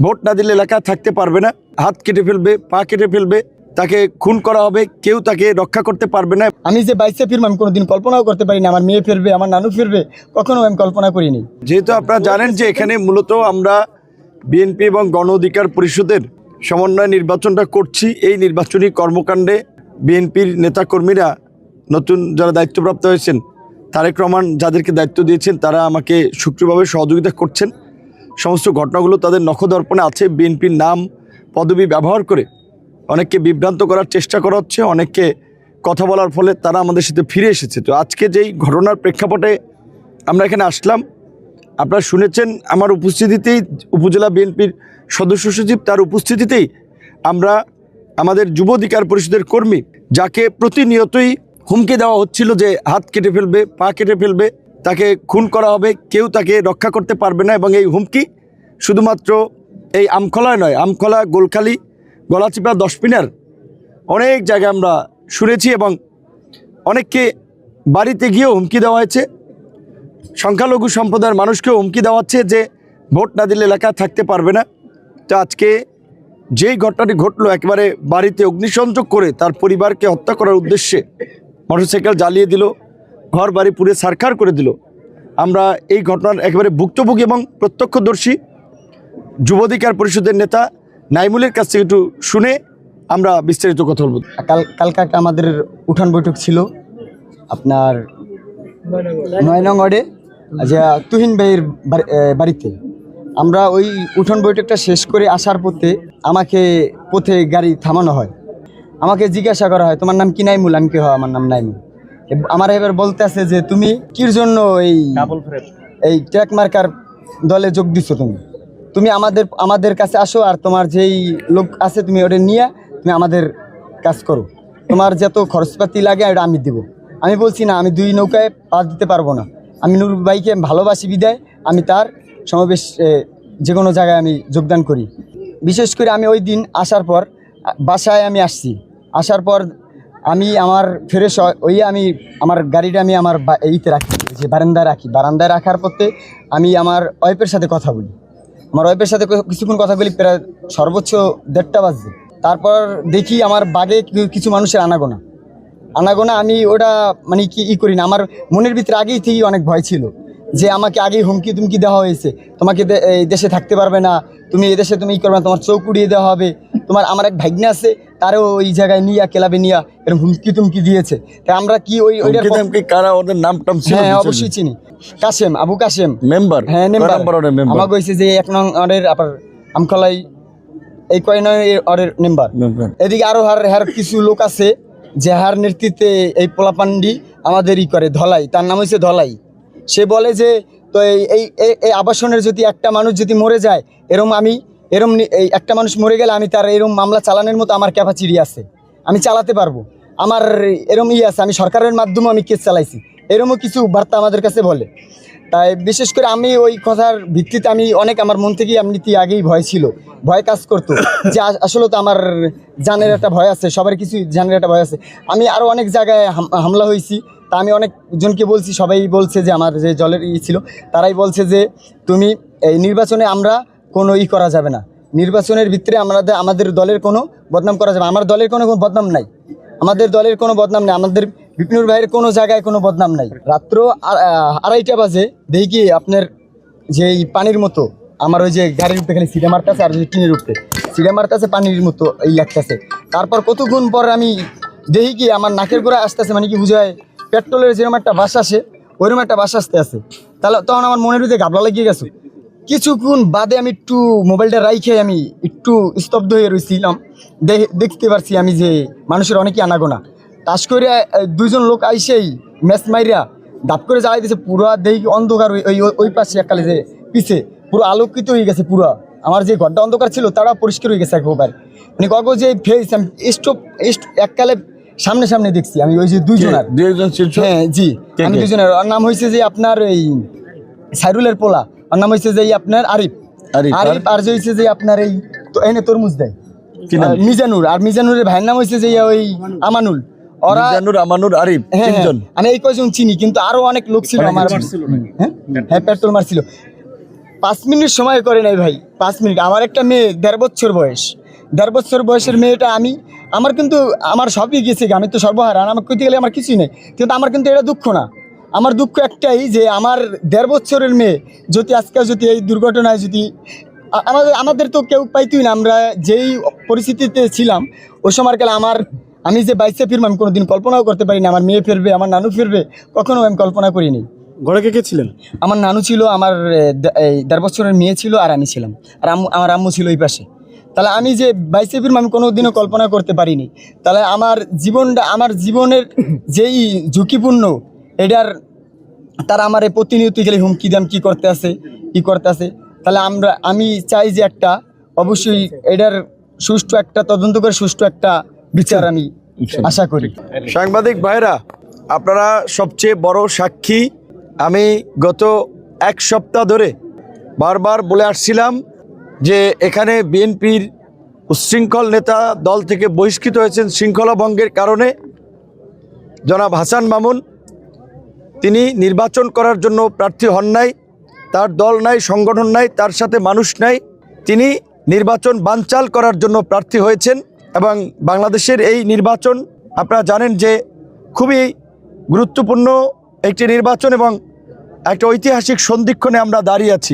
Vote না দিলে এলাকা থাকতে পারবে না, হাত কেটে ফেলবে, পা কেটে ফেলবে, তাকে খুন করা হবে, কেউ তাকে রক্ষা করতে পারবে না। আমি যে বাইসে ফিরবো আমি কোনোদিন কল্পনাও করতে পারি না, আমার মেয়ে ফিরবে, আমার নানু ফিরবে, কখনো আমি কল্পনা করিনি। যেহেতু আপনারা জানেন যে এখানে মূলত আমরা বিএনপি এবং গণ অধিকার পরিষদের সমন্বয় নির্বাচনটা করছি, এই নির্বাচনী কর্মকাণ্ডে বিএনপির নেতাকর্মীরা নতুন যারা দায়িত্বপ্রাপ্ত হয়েছেন, তারেক রহমান যাদেরকে দায়িত্ব দিয়েছেন তারা আমাকে সক্রিয়ভাবে সহযোগিতা করছেন। সমস্ত ঘটনাগুলো তাদের নখদর্পণে আছে। বিএনপির নাম পদবি ব্যবহার করে অনেককে বিভ্রান্ত করার চেষ্টা করা হচ্ছে, অনেককে কথা বলার ফলে তারা আমাদের সাথে ফিরে এসেছে। তো আজকে যেই ঘটনার প্রেক্ষাপটে আমরা এখানে আসলাম, আপনারা শুনেছেন আমার উপস্থিতিতেই উপজেলা বিএনপির সদস্য সচিব তার উপস্থিতিতেই আমরা আমাদের যুব অধিকার পরিষদের কর্মী যাকে প্রতিনিয়তই হুমকি দেওয়া হচ্ছিল যে হাত কেটে ফেলবে, পা কেটে ফেলবে, তাকে খুন করা হবে, কেউ তাকে রক্ষা করতে পারবে না। এবং এই হুমকি শুধুমাত্র এই আমখলায় নয়, আমখলা, গোলখালি, গলাচিপা, দশপিনার অনেক জায়গায় আমরা শুনেছি এবং অনেককে বাড়িতে গিয়েও হুমকি দেওয়া হয়েছে। সংখ্যালঘু সম্প্রদায়ের মানুষকেও হুমকি দেওয়া হচ্ছে যে ভোট না দিলে এলাকা থাকতে পারবে না। তো আজকে যেই ঘটনাটি ঘটলো, একেবারে বাড়িতে অগ্নিসংযোগ করে তার পরিবারকে হত্যা করার উদ্দেশ্যে মোটরসাইকেল জ্বালিয়ে দিল, ঘর বাড়ি পুড়ে ছারখার করে দিল। আমরা এই ঘটনার একেবারে ভুক্তভোগী এবং প্রত্যক্ষদর্শী যুব অধিকার পরিষদের নেতা নাইমুলের কাছ থেকে একটু শুনে আমরা বিস্তারিত কথা বলব। কালকে একটা আমাদের উঠান বৈঠক ছিল আপনার 9 নং ওয়ার্ডে, যে তুহিন ভাইয়ের বাড়িতে। আমরা ওই উঠান বৈঠকটা শেষ করে আসার পথে আমাকে পথে গাড়ি থামানো হয়, আমাকে জিজ্ঞাসা করা হয় তোমার নাম কি? নাইমুল। আমি কি হয়, আমার নাম নাইমুল। আমার এবার বলতে আছে যে তুমি কির জন্য এই ট্র্যাক মার্কার দলে যোগ দিছো, তুমি আমাদের কাছে আসো, আর তোমার যেই লোক আছে তুমি ওটা নিয়ে তুমি আমাদের কাজ করো, তোমার যত খরচপাতি লাগে ওটা আমি দিব। আমি বলছি না, আমি 2 নৌকায় পা দিতে পারবো না। আমি নূর ভাইকে ভালোবাসি বিদায় আমি তার সমাবেশ যে কোনো জায়গায় আমি যোগদান করি। বিশেষ করে আমি ওই দিন আসার পর বাসায় আমি আসছি, আসার পর আমি আমার ফ্রেশ আমি আমার গাড়িটা আমি আমার এইতে রাখি, যে বারান্দায় রাখি। বারান্দায় রাখার পথে আমি আমার ওয়াইফের সাথে কথা বলি, আমার ওয়াইফের সাথে কিছুক্ষণ কথা বলি, প্রায় সর্বোচ্চ 1:30 বাজে। তারপর দেখি আমার বাগে কিছু মানুষের আনাগোনা। আমি ওটা মানে কি করি না, আমার মনের ভিতরে আগেই থেকেই অনেক ভয় ছিল যে আমাকে আগেই হুমকি তুমকি দেওয়া হয়েছে, তোমাকে এই দেশে থাকতে পারবে না, তুমি এই দেশে তুমি করবে না, তোমার চোখ উড়িয়ে দেওয়া হবে। আমার এক ভাগ্নে আছে, তারও ওই জায়গায় নিয়ে ক্লাবে নিয়ে এরকম হুমকি তুমকি দিয়েছে। তাই আমরা কি কারা, ওদের নাম টাম ছিল? হ্যাঁ অবশ্যই চিনি, কাশেম, আবু কাশেম মেম্বার। হ্যাঁ মেম্বার। আমাকে কইছে যে 1 নং ওয়ার্ডের আবার আমখলাই এই কয় নং ওয়ার্ডের মেম্বার। এদিকে আরো হার কিছু লোক আছে যে হার নেতৃত্বে এই পোলাপান্ডি আমাদের করে ধলাই, তার নাম হচ্ছে ধলাই। সে বলে যে তো এই আবাসনের যদি একটা মানুষ যদি মরে যায়, এরম এই একটা মানুষ মরে গেলে আমি তার এরম মামলা চালানোর মতো আমার ক্যাপাসিটি আছে, আমি চালাতে পারবো, আমার এরম আছে, আমি সরকারের মাধ্যমে আমি কেস চালাইছি, এরমও কিছু বার্তা আমাদের কাছে বলে। তাই বিশেষ করে আমি ওই কথার ভিত্তিতে আমি অনেক আমার মন থেকেই এমনিতে আগেই ভয় ছিল, ভয় কাজ করতো যে আসলে তো আমার জানের একটা ভয় আছে, সবার কিছু জানের একটা ভয় আছে। আমি আরও অনেক জায়গায় হামলা হয়েছি, তা আমি অনেকজনকে বলছি, সবাই বলছে যে আমার যে দলের ছিল তারাই বলছে যে তুমি এই নির্বাচনে আমরা কোনো করা যাবে না, নির্বাচনের ভিতরে আমাদের দলের কোনো বদনাম করা যাবে। আমার দলের কোনো বদনাম নাই, আমাদের দলের কোনো বদনাম নেই, আমাদের বিপিনুর ভাইয়ের কোনো জায়গায় কোনো বদনাম নাই। রাত্র 2:30 বাজে দেখি আপনার যে পানির মতো আমার ওই যে গাড়ির উপরে খালি সিটে মারতেছে, আর টিনের উপরে সিটে মারতেছে, পানির মতো এই লাগতেছে। তারপর কতক্ষণ পর আমি দেখি কি আমার নাকের গোড়া আসতেছে, মানে কি বুঝায় পেট্রোলের যেরকম একটা বাস আসে ওইরকম একটা বাস আসতে আছে। তাহলে তখন আমার মনের ভিতরে ঘাবলা লাগিয়ে গেছে। কিছুক্ষণ বাদে আমি একটু মোবাইলটা রাইখে আমি একটু স্তব্ধ হয়ে রয়েছিলাম, দেখতে পারছি আমি যে মানুষের অনেকই আনাগোনা। তাস করে 2 জন লোক আইসেই ম্যাচ মাইরা দাপ করে জ্বালাই দিয়েছে, পুরো দেখি অন্ধকার ওই পাশে এককালে যে পিছে পুরো আলোকিত হয়ে গেছে, পুরো আমার যে ঘরটা অন্ধকার ছিল তারা পরিষ্কার হয়ে গেছে একবার। মানে কাগজ যে ফেস আমি এককালে সামনে দেখছি আমি ওই যে 2 জন। হ্যাঁ জি, আমি 2 জনের নাম হয়েছে যে আপনার এই সাইরুলের পোলা, আর নাম হয়েছে যে আপনার আরিফ, আর যে হয়েছে যে আপনার এই এনে তরমুজ দেয় মিজানুর, আর মিজানুরের ভাইয়ের নাম হয়েছে যে ওই আমানুল। ওরা আমানুর, আরিফ, 3 জন। আমি এই কয়জন চিনি, কিন্তু আরো অনেক লোক ছিল আমার। হ্যাঁ পেট্রোল মারছিল। 5 মিনিট সময় করে নাই ভাই, 5 মিনিট। আমার একটা মেয়ে 1.5 বছর বয়স, 1.5 বছর বয়সের মেয়েটা আমার কিন্তু আমার সবই গেছে, আমি তো সর্বহারা, আমার কইতে গেলে আমার কিছুই নেই, কিন্তু আমার কিন্তু এটা দুঃখ না। আমার দুঃখ একটাই যে আমার 1.5 বছরের মেয়ে যদি আজকে যদি এই দুর্ঘটনায় যদি আমাদের তো কেউ পাইতই না। আমরা যেই পরিস্থিতিতে ছিলাম ওই সময়কালে আমি যে বাইসে ফিরবো আমি কোনোদিন কল্পনাও করতে পারি না। আমার মেয়ে ফিরবে, আমার নানু ফিরবে, কখনো আমি কল্পনা করিনি। ঘরে কে কে ছিলেন? আমার নানু ছিল, আমার এই 1.5 বছরের মেয়ে ছিল, আর আমি ছিলাম, আর আমার আম্মু ছিল ওই পাশে। তাহলে আমি যে বাইসে ফিরবো আমি কোনোদিনও কল্পনা করতে পারিনি। তাহলে আমার জীবনের যেই ঝুঁকিপূর্ণ এটার তারা আমার এই প্রতিনিয়ত গেলে হুমকি দাম কি করতে আছে। তাহলে আমি চাই যে একটা অবশ্যই এটার সুষ্ঠু একটা তদন্ত করে সুষ্ঠু একটা বিচার আমি আশা করি। সাংবাদিক ভাইরা, আপনারা সবচেয়ে বড় সাক্ষী। আমি গত 1 সপ্তাহ ধরে বারবার বলে আসছিলাম যে এখানে বিএনপির উচ্ছৃঙ্খল নেতা দল থেকে বহিষ্কৃত হয়েছেন শৃঙ্খলা ভঙ্গের কারণে। জনাব হাসান মামুন তিনি নির্বাচন করার জন্য প্রার্থী হন নাই, তার দল নাই, সংগঠন নাই, তার সাথে মানুষ নাই, তিনি নির্বাচন বানচাল করার জন্য প্রার্থী হয়েছেন। এবং বাংলাদেশের এই নির্বাচন আপনারা জানেন যে খুবই গুরুত্বপূর্ণ একটি নির্বাচন এবং একটা ঐতিহাসিক সন্ধিক্ষণে আমরা দাঁড়িয়ে আছি।